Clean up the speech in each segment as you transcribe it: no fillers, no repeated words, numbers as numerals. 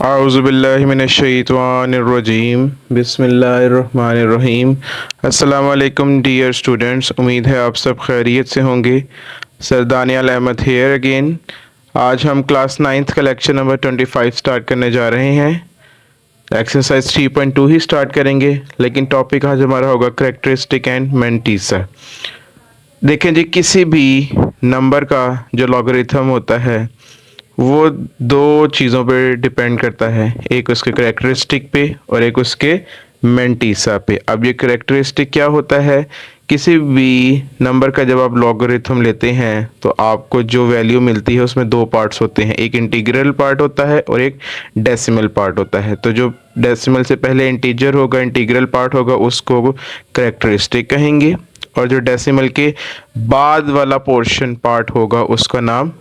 आउज़ुबिल्लाहिमिनश्शैतानिर्रजीम बिस्मिल्लाहिर्रहमानिर्रहीम। अस्सलाम वालेकुम डियर स्टूडेंट्स, उम्मीद है आप सब खैरियत से होंगे। Sir Daniyal Ahmed here again. आज हम क्लास 9th का लेक्चर नंबर 25 स्टार्ट करने जा रहे हैं। एक्सरसाइज 3.2 ही स्टार्ट करेंगे, लेकिन टॉपिक आज हमारा होगा करेक्टरिस्टिक एंड मेंटीसा। देखें जी, किसी भी नंबर का जो लॉगरिथम होता है वो दो चीज़ों पे डिपेंड करता है, एक उसके करेक्टरिस्टिक पे और एक उसके मेंटीसा पे। अब ये करेक्टरिस्टिक क्या होता है? किसी भी नंबर का जब आप लॉगरिथम लेते हैं तो आपको जो वैल्यू मिलती है उसमें दो पार्ट्स होते हैं, एक इंटीग्रल पार्ट होता है और एक डेसिमल पार्ट होता है। तो जो डेसिमल से पहले इंटीजर होगा, इंटीग्रल पार्ट होगा, उसको करेक्टरिस्टिक कहेंगे, और जो डेसिमल के बाद वाला पोर्शन पार्ट होगा उसका नाम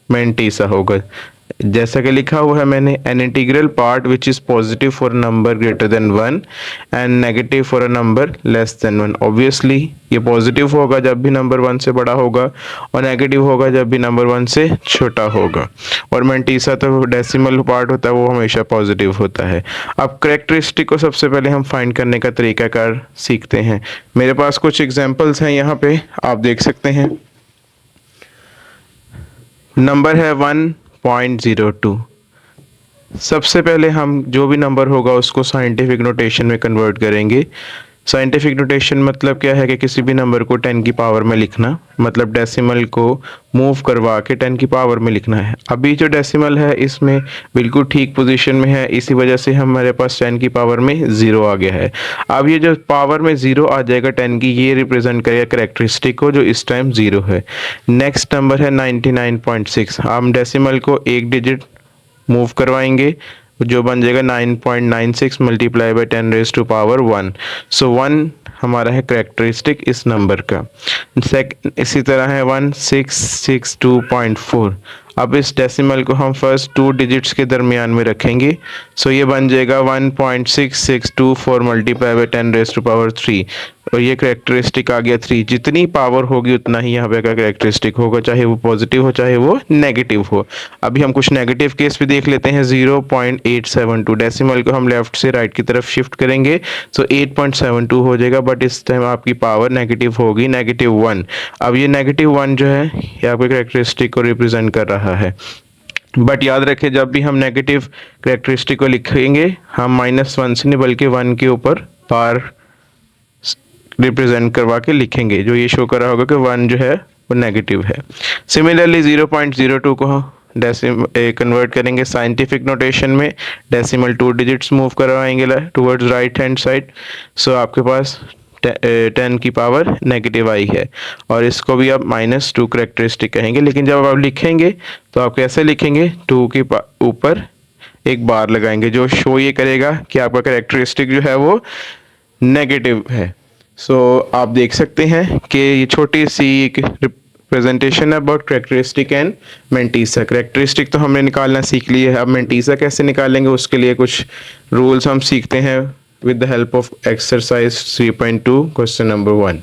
मेंटीसा होगा। जैसा कि लिखा हुआ है मैंने, an integral part which is positive for number greater than 1 and negative for a number less than 1। Obviously ये पॉजिटिव होगा जब भी नंबर 1 से बड़ा होगा और नेगेटिव होगा जब भी नंबर 1 से छोटा होगा। और मेंटीसा तो डेसिमल पार्ट होता है, वो हमेशा पॉजिटिव होता है। अब करेक्टरिस्टिक को सबसे पहले हम फाइंड करने का तरीकाकार सीखते हैं। मेरे पास कुछ एग्जाम्पल्स हैं, यहाँ पे आप देख सकते हैं। नंबर है 1.02। सबसे पहले हम जो भी नंबर होगा उसको साइंटिफिक नोटेशन में कन्वर्ट करेंगे। साइंटिफिक नोटेशन मतलब क्या है कि किसी भी नंबर को 10 की पावर में लिखना, मतलब डेसिमल को मूव करवा के 10 की पावर में लिखना है। अभी जो डेसिमल है इसमें बिल्कुल ठीक पोजीशन में है, इसी वजह से हमारे पास 10 की पावर में 0 आ गया है। अब ये जो पावर में 0 आ जाएगा 10 की, ये रिप्रेजेंट करेगा करेक्टरिस्टिक को जो इस टाइम 0 है। नेक्स्ट नंबर है 99.6। हम डेसिमल को एक डिजिट मूव करवाएंगे, जो बन जाएगा 9.96 multiply by 10 raise to power 1। So 1 हमारा है करेक्टरिस्टिक इस नंबर का। इसी तरह है 1662.4। अब इस डेसिमल को हम फर्स्ट 2 डिजिट्स के दरमियान में रखेंगे, सो ये बन जाएगा 1.6624 multiply by 10 raise to power 3, और ये करेक्टरिस्टिक आ गया 3। जितनी पावर होगी उतना ही यहाँ पे का करेक्टरिस्टिक होगा, चाहे वो पॉजिटिव हो चाहे वो नेगेटिव हो। अभी हम कुछ नेगेटिव केस भी देख लेते हैं। 0.872 डेसिमल को हम लेफ्ट से राइट की तरफ शिफ्ट करेंगे, सो 8.72 हो जाएगा, बट इस टाइम आपकी पावर नेगेटिव होगी, -1। अब ये -1 जो है ये आपके करेक्टरिस्टिक को रिप्रेजेंट कर रहा है। बट याद रखें, जब भी हम नेगेटिव करेक्टरिस्टिक को लिखेंगे हम -1 से नहीं बल्कि 1 के ऊपर बार रिप्रेजेंट करवा के लिखेंगे, जो ये शो कर रहा होगा कि 1 जो है वो नेगेटिव है। सिमिलरली 0.02 को कन्वर्ट करेंगे साइंटिफिक नोटेशन में, डेसिमल 2 डिजिट्स मूव करवाएंगे टुवर्ड्स राइट हैंड साइड, सो आपके पास 10 की पावर नेगेटिव आई है, और इसको भी आप -2 करेक्टरिस्टिक कहेंगे। लेकिन जब आप लिखेंगे तो आप कैसे लिखेंगे? 2 के ऊपर एक बार लगाएंगे, जो शो ये करेगा कि आपका करेक्टरिस्टिक जो है वो नेगेटिव है। सो आप देख सकते हैं कि ये छोटी सी एक प्रेजेंटेशन है about characteristic and mantissa. Characteristic तो हमने निकालना सीख लिया है, अब मेंटीसा कैसे निकालेंगे उसके लिए कुछ रूल्स हम सीखते हैं with the help of exercise 3.2 question number 1।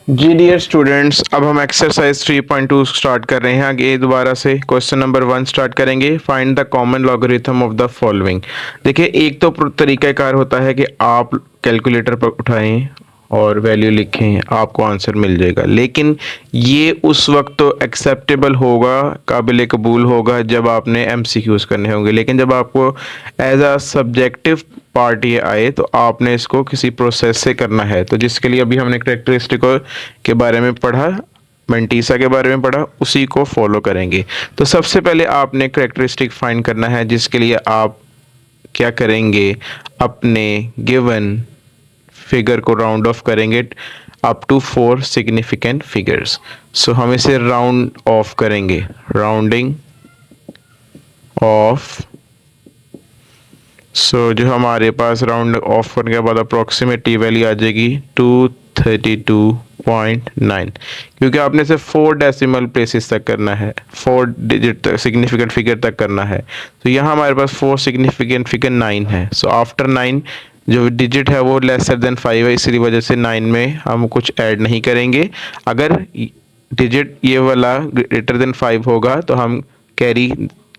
जी डियर स्टूडेंट्स, अब हम एक्सरसाइज 3.2 स्टार्ट कर रहे हैं। आगे दोबारा से क्वेश्चन नंबर 1 स्टार्ट करेंगे। Find the common logarithm of the following. देखिए, एक तो तरीकाकार होता है कि आप कैलकुलेटर पर उठाएं और वैल्यू लिखें, आपको आंसर मिल जाएगा। लेकिन ये उस वक्त तो एक्सेप्टेबल होगा, काबिल कबूल होगा जब आपने एमसीक्यूज करने होंगे। लेकिन जब आपको एज अ सब्जेक्टिव पार्ट ये आए तो आपने इसको किसी प्रोसेस से करना है। तो जिसके लिए अभी हमने करेक्टरिस्टिक के बारे में पढ़ा, मेंटीसा के बारे में पढ़ा, उसी को फॉलो करेंगे। तो सबसे पहले आपने करेक्टरिस्टिक फाइंड करना है, जिसके लिए आप क्या करेंगे? अपने गिवन फिगर को राउंड ऑफ करेंगे अप टू 4 सिग्निफिकेंट फिगर्स। सो हम इसे राउंड ऑफ करेंगे, राउंडिंग ऑफ। सो जो हमारे पास राउंड ऑफ करने के बाद अप्रोक्सीमेटली वैल्यू आ जाएगी 232.9, क्योंकि आपने सिर्फ 4 डेसिमल प्लेसेस तक करना है, 4 डिजिट तक सिग्निफिकेंट फिगर तक करना है। तो यहाँ हमारे पास 4 सिग्निफिकेंट फिगर 9 है। सो आफ्टर 9 जो डिजिट है वो लेसर देन 5 है, इसी वजह से 9 में हम कुछ ऐड नहीं करेंगे। अगर डिजिट ये वाला ग्रेटर देन 5 होगा तो हम कैरी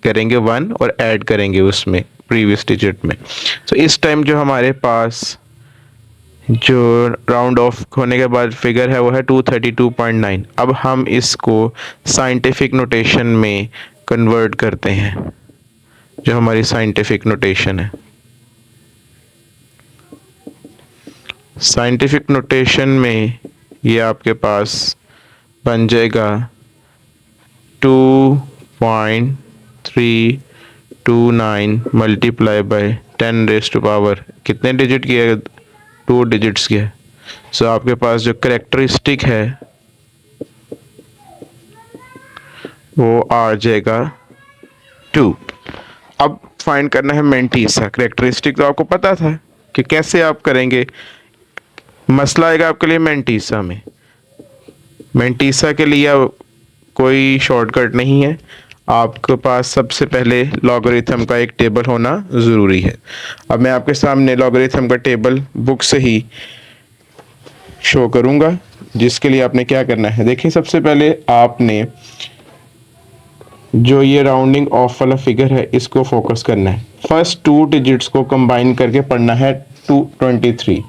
करेंगे 1 और ऐड करेंगे उसमें प्रीवियस डिजिट में। तो इस टाइम जो हमारे पास जो राउंड ऑफ होने के बाद फिगर है वो है 232.9। अब हम इसको साइंटिफिक नोटेशन में कन्वर्ट करते हैं, जो हमारी साइंटिफिक नोटेशन है। साइंटिफिक नोटेशन में ये आपके पास बन जाएगा 2.329 मल्टीप्लाई बाय 10⁻⁴ कितने डिजिट की है? 2 डिजिट्स की है। सो आपके पास जो करेक्टरिस्टिक है वो आ जाएगा 2। अब फाइंड करना है मेंटीसा। करेक्टरिस्टिक तो आपको पता था कि कैसे आप करेंगे। मसला आएगा आपके लिए मेंटीसा में। मेंटीसा के लिए कोई शॉर्टकट नहीं है, आपके पास सबसे पहले लॉगरिथम का एक टेबल होना ज़रूरी है। अब मैं आपके सामने लॉगरिथम का टेबल बुक से ही शो करूंगा, जिसके लिए आपने क्या करना है। देखिए, सबसे पहले आपने जो ये राउंडिंग ऑफ वाला फिगर है इसको फोकस करना है। फर्स्ट 2 डिजिट्स को कंबाइन करके पढ़ना है 223।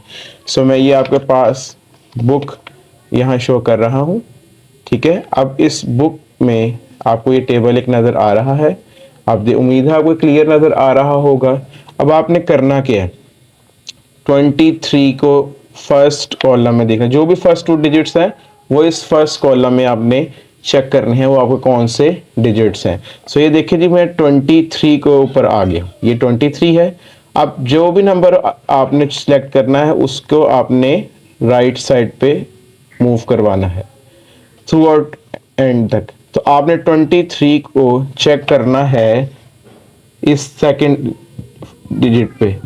सो मैं ये आपके पास बुक यहाँ शो कर रहा हूँ, ठीक है। अब इस बुक में आपको ये टेबल एक नज़र आ रहा है। आप उम्मीद है आपको क्लियर नज़र आ रहा होगा। अब आपने करना क्या है, 23 को फर्स्ट कॉलम में देखना। जो भी फर्स्ट 2 डिजिट्स हैं वो इस फर्स्ट कॉलम में आपने चेक करने हैं, वो आपको कौन से डिजिट्स हैं। सो ये देखिए जी, मैं 23 के ऊपर आ गया, ये 23 है। अब जो भी नंबर आपने सिलेक्ट करना है उसको आपने राइट साइड पे मूव करवाना है थ्रू आउट एंड तक। तो आपने 23 को चेक करना है इस सेकंड डिजिट पे।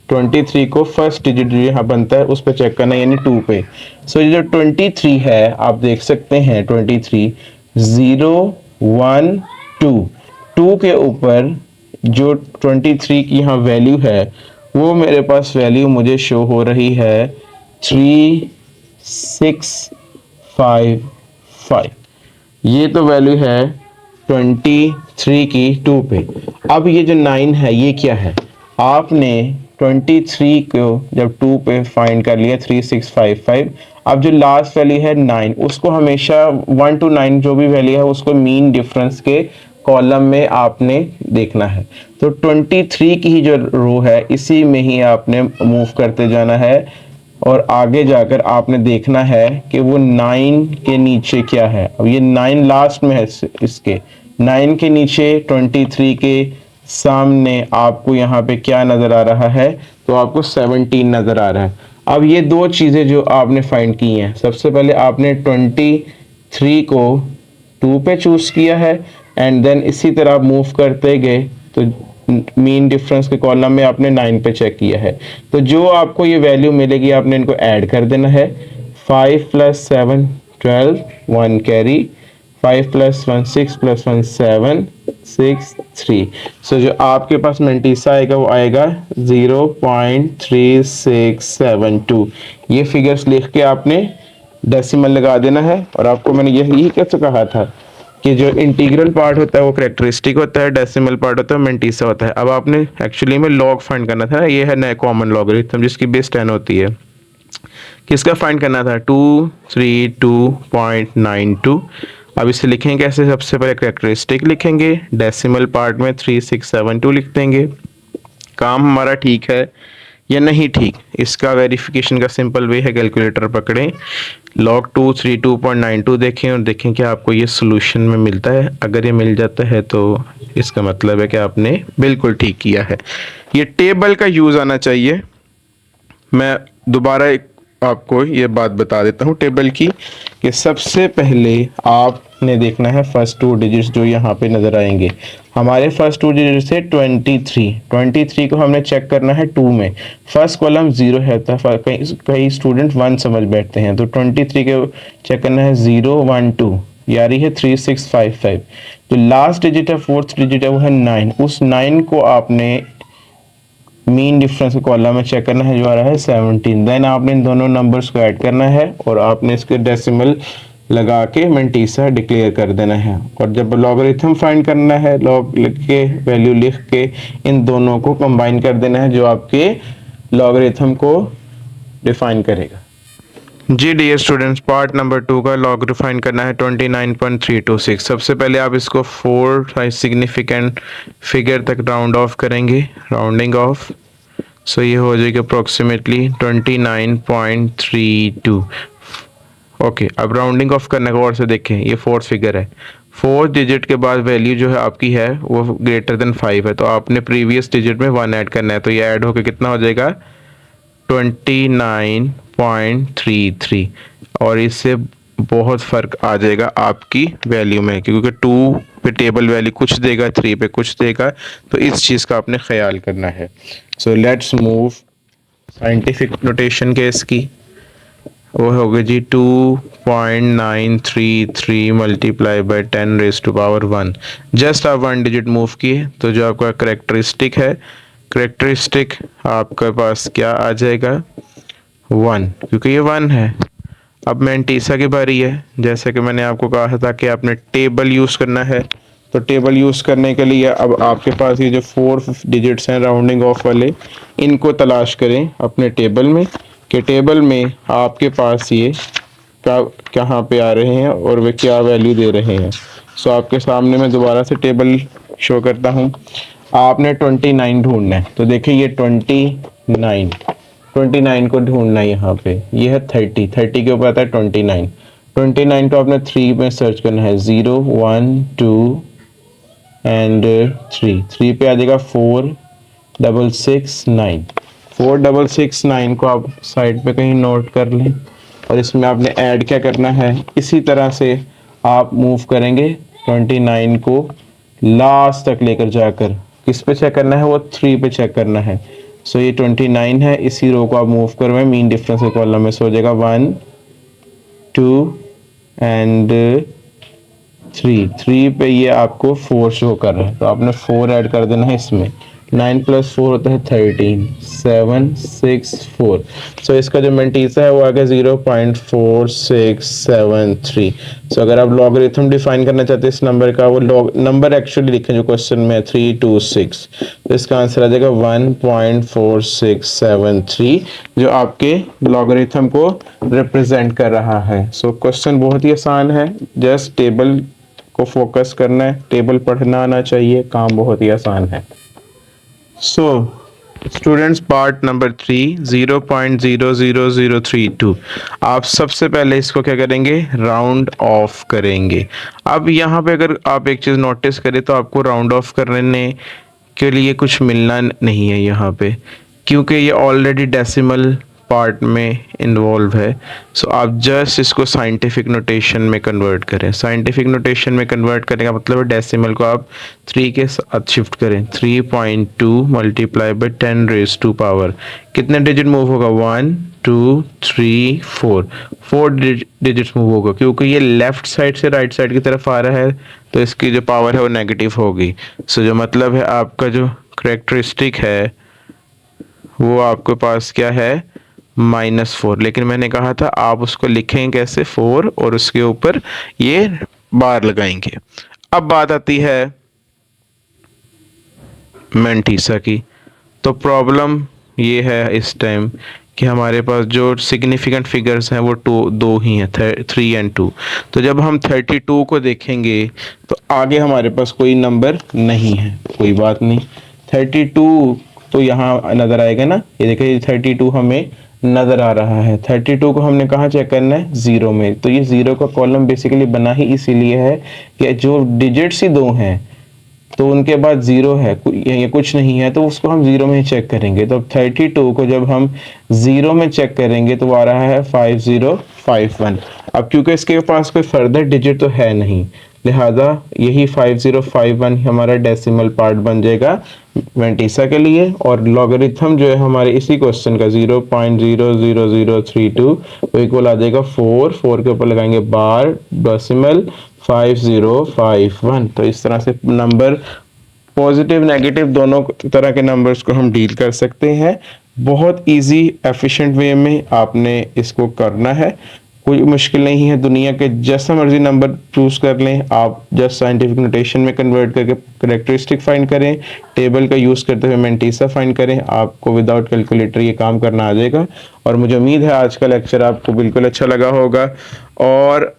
23 को फर्स्ट डिजिट जो यहाँ बनता है उस पर चेक करना है, यानी 2 पे। सो ये जो 23 है आप देख सकते हैं 23 0 1 2 2 के ऊपर जो 23 की यहाँ वैल्यू है वो मेरे पास वैल्यू मुझे शो हो रही है 3655। ये तो वैल्यू है 23 की 2 पे। अब ये जो 9 है ये क्या है, आपने 23 को जब 2 पे फाइंड कर लिया 3655। अब जो लास्ट वैल्यू है 9 उसको हमेशा 1 to 9 जो भी वैल्यू है उसको मीन डिफरेंस के कॉलम में आपने देखना है। तो 23 की ही जो रो है इसी में ही आपने मूव करते जाना है और आगे जाकर आपने देखना है कि वो 9 के नीचे क्या है। अब ये 9 लास्ट में है, इसके 9 के नीचे 23 के सामने आपको यहाँ पे क्या नज़र आ रहा है, तो आपको 17 नज़र आ रहा है। अब ये दो चीज़ें जो आपने फाइंड की हैं, सबसे पहले आपने 23 को 2 पे चूज़ किया है एंड देन इसी तरह आप मूव करते गए तो मीन डिफरेंस के कॉलम में आपने 9 पे चेक किया है। तो जो आपको ये वैल्यू मिलेगी आपने इनको ऐड कर देना है। 5 + 7 12 1 कैरी, 5 + 1 6 + 1 7 6 3। सो जो आपके पास मेंटीसा आएगा वो आएगा 0.3672। ये फिगर्स लिख के आपने डेसिमल लगा देना है। और आपको मैंने यही कैसे कहा था कि जो इंटीग्रल पार्ट होता है वो करेक्टरिस्टिक होता है, डेसिमल पार्ट होता है मेंटीसा होता है। अब आपने एक्चुअली में लॉग फाइंड करना था, ये है नया कॉमन लॉगरिथम जिसकी बेस 10 होती है। किसका फाइंड करना था, 232.92। अब इसे लिखेंगे कैसे, सबसे पहले करेक्टरिस्टिक लिखेंगे, डेसिमल पार्ट में 3672 लिख देंगे। काम हमारा ठीक है या नहीं ठीक, इसका वेरिफिकेशन का सिंपल वे है, कैलकुलेटर पकड़ें, log 232.92 देखें और देखें कि आपको ये सोल्यूशन में मिलता है। अगर ये मिल जाता है तो इसका मतलब है कि आपने बिल्कुल ठीक किया है। ये टेबल का यूज़ आना चाहिए। मैं दोबारा एक आपको ये बात बता देता हूँ टेबल की, कि सबसे पहले आपने देखना है फर्स्ट 2 डिजिट्स जो यहाँ पे नज़र आएंगे। हमारे फर्स्ट 2 डिजिट्स है 23 को हमने चेक करना है 2 में। फर्स्ट कॉलम 0 है, कई स्टूडेंट 1 समझ बैठते हैं, तो 23 के चेक करना है 0 1 2, यारी है 3655। जो लास्ट डिजिट है, फोर्थ डिजिट है, वो है 9। उस 9 को आपने मीन डिफरेंस के कॉलम में चेक करना है जो आ रहा है 17। देन आपने इन दोनों नंबर्स को ऐड करना है और आपने इसके डेसिमल लगा के मेंटीसा डिक्लेयर कर देना है। और जब लॉगरिथम फाइंड करना है, लॉग लिख के वैल्यू लिख के इन दोनों को कंबाइन कर देना है जो आपके लॉगरिथम को डिफाइन करेगा। जी डियर स्टूडेंट्स, पार्ट नंबर 2 का लॉग डिफाइन करना है 29.326। सबसे पहले आप इसको 4 सिग्निफिकेंट फिगर तक राउंड ऑफ करेंगे, राउंडिंग ऑफ। सो ये हो जाएगा अप्रोक्सीमेटली 29.32। ओके, अब राउंडिंग ऑफ करने को और से देखें, ये फोर्थ फिगर है। फोर्थ डिजिट के बाद वैल्यू जो है आपकी है वो ग्रेटर देन 5 है, तो आपने प्रीवियस डिजिट में 1 ऐड करना है, तो ये ऐड होकर कितना हो जाएगा 29.33। और इससे बहुत फ़र्क आ जाएगा आपकी वैल्यू में, क्योंकि 2 पे टेबल वैल्यू कुछ देगा, 3 पे कुछ देगा, तो इस चीज़ का आपने ख्याल करना है। So let's move scientific notation के इसकी वो हो गई जी 2.933 multiply by 10 raise to power 1। Just आप 1 डिजिट मूव किए तो जो आपका करेक्टरिस्टिक है, करेक्टरिस्टिक आपके पास क्या आ जाएगा 1, क्योंकि ये 1 है। अब मेंटीसा की बारी है। जैसे कि मैंने आपको कहा था कि आपने टेबल यूज़ करना है, तो टेबल यूज़ करने के लिए अब आपके पास ये जो 4 डिजिट्स हैं राउंडिंग ऑफ वाले, इनको तलाश करें अपने टेबल में कि टेबल में आपके पास ये कहाँ पे आ रहे हैं और वे क्या वैल्यू दे रहे हैं। सो आपके सामने मैं दोबारा से टेबल शो करता हूँ। आपने 29 ढूंढना है, तो देखिए ये 29 को ढूंढना है यहाँ पे। ये है 30 के ऊपर आता है 29 को आपने 3 में सर्च करना है, 0 1 2 एंड 3 पे आ जाएगा 4669। 4669 को आप साइड पे कहीं नोट कर लें, और इसमें आपने ऐड क्या करना है, इसी तरह से आप मूव करेंगे 29 को लास्ट तक लेकर जाकर किस पे चेक करना है, वो 3 पे चेक करना है। सो ये 29 है, इसी रो को आप मूव करवाएं मीन डिफरेंस के कॉलम में, सो हो जाएगा 1 2 एंड 3 पे ये आपको 4 शो कर रहा है, तो आपने 4 ऐड कर देना है इसमें। 9 + 4 होता है 13, 7 6 4। सो इसका जो मेंटीसा है वो आ गया 0.4673। सो अगर आप लॉगरिथम डिफाइन करना चाहते हैं इस नंबर का, वो नंबर एक्चुअली लिखें जो क्वेश्चन में है 326, तो इसका आंसर आ जाएगा 1.4673, जो आपके लॉगरिथम को रिप्रेजेंट कर रहा है। सो क्वेश्चन बहुत ही आसान है, जस्ट टेबल को फोकस करना है, टेबल पढ़ना आना चाहिए, काम बहुत ही आसान है। So students, part number 3 0.00032। आप सबसे पहले इसको क्या करेंगे, राउंड ऑफ करेंगे। अब यहाँ पे अगर आप एक चीज़ नोटिस करें तो आपको राउंड ऑफ करने के लिए कुछ मिलना नहीं है यहाँ पे, क्योंकि ये ऑलरेडी डेसिमल पार्ट में इन्वॉल्व है। सो आप जस्ट इसको साइंटिफिक नोटेशन में कन्वर्ट करें। साइंटिफिक नोटेशन में कन्वर्ट करने का मतलब है डेसिमल को आप 3 के साथ शिफ्ट करें। 3.2 multiply by 10 raise to power, कितने डिजिट मूव होगा, 1 2 3 4 डिजिट्स मूव होगा, क्योंकि ये लेफ्ट साइड से राइट साइड की तरफ आ रहा है, तो इसकी जो पावर है वो नेगेटिव होगी। सो जो मतलब है आपका जो करेक्टरिस्टिक है वो आपके पास क्या है, -4। लेकिन मैंने कहा था आप उसको लिखेंगे कैसे, 4 और उसके ऊपर ये बार लगाएंगे। अब बात आती है मेंटीसा की। तो प्रॉब्लम ये है इस टाइम कि हमारे पास जो सिग्निफिकेंट फिगर्स हैं वो दो ही हैं, 3 और 2। तो जब हम 32 को देखेंगे तो आगे हमारे पास कोई नंबर नहीं है, कोई बात नहीं। 32 तो यहाँ नज़र आएगा ना, ये देखिए 32 हमें नज़र आ रहा है। 32 को हमने कहाँ चेक करना है, 0 में। तो ये 0 का कॉलम बेसिकली बना ही इसीलिए है कि जो डिजिट्स ही 2 हैं तो उनके बाद 0 है, ये कुछ नहीं है, तो उसको हम 0 में ही चेक करेंगे। तो 32 को जब हम 0 में चेक करेंगे तो आ रहा है 5051। अब क्योंकि इसके पास कोई फर्दर डिजिट तो है नहीं, लिहाजा यही 5051 हमारा डेसिमल पार्ट बन जाएगा मेंटीसा के लिए। और लॉगरिथम जो है हमारे इसी क्वेश्चन का 0.00032 वो इक्वल आ जाएगा 4 के ऊपर लगाएंगे बार, डेसिमल 5051। तो इस तरह से नंबर पॉजिटिव नेगेटिव दोनों तरह के नंबर्स को हम डील कर सकते हैं। बहुत इजी एफिशिएंट वे में आपने इसको करना है, कोई मुश्किल नहीं है, दुनिया के जैसा मर्जी नंबर चूज कर लें आप, जस्ट साइंटिफिक नोटेशन में कन्वर्ट करके करेक्टरिस्टिक फाइंड करें, टेबल का यूज़ करते हुए मैंटीसा फाइंड करें, आपको विदाउट कैलकुलेटर ये काम करना आ जाएगा। और मुझे उम्मीद है आज का लेक्चर आपको बिल्कुल अच्छा लगा होगा, और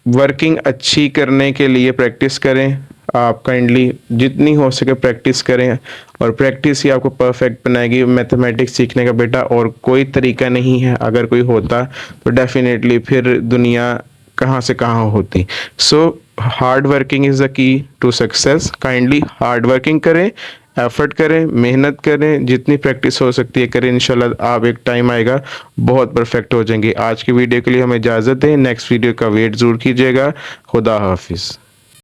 वर्किंग अच्छी करने के लिए प्रैक्टिस करें। आप काइंडली जितनी हो सके प्रैक्टिस करें, और प्रैक्टिस ही आपको परफेक्ट बनाएगी। मैथमेटिक्स सीखने का बेटा और कोई तरीका नहीं है, अगर कोई होता तो डेफिनेटली फिर दुनिया कहाँ से कहाँ होती। So hard working is the key to success. Kindly hard working करें, एफर्ट करें, मेहनत करें, जितनी प्रैक्टिस हो सकती है करें। इंशाल्लाह आप एक टाइम आएगा बहुत परफेक्ट हो जाएंगे। आज की वीडियो के लिए हमें इजाज़त दें, नेक्स्ट वीडियो का वेट ज़रूर कीजिएगा। खुदा हाफिज़।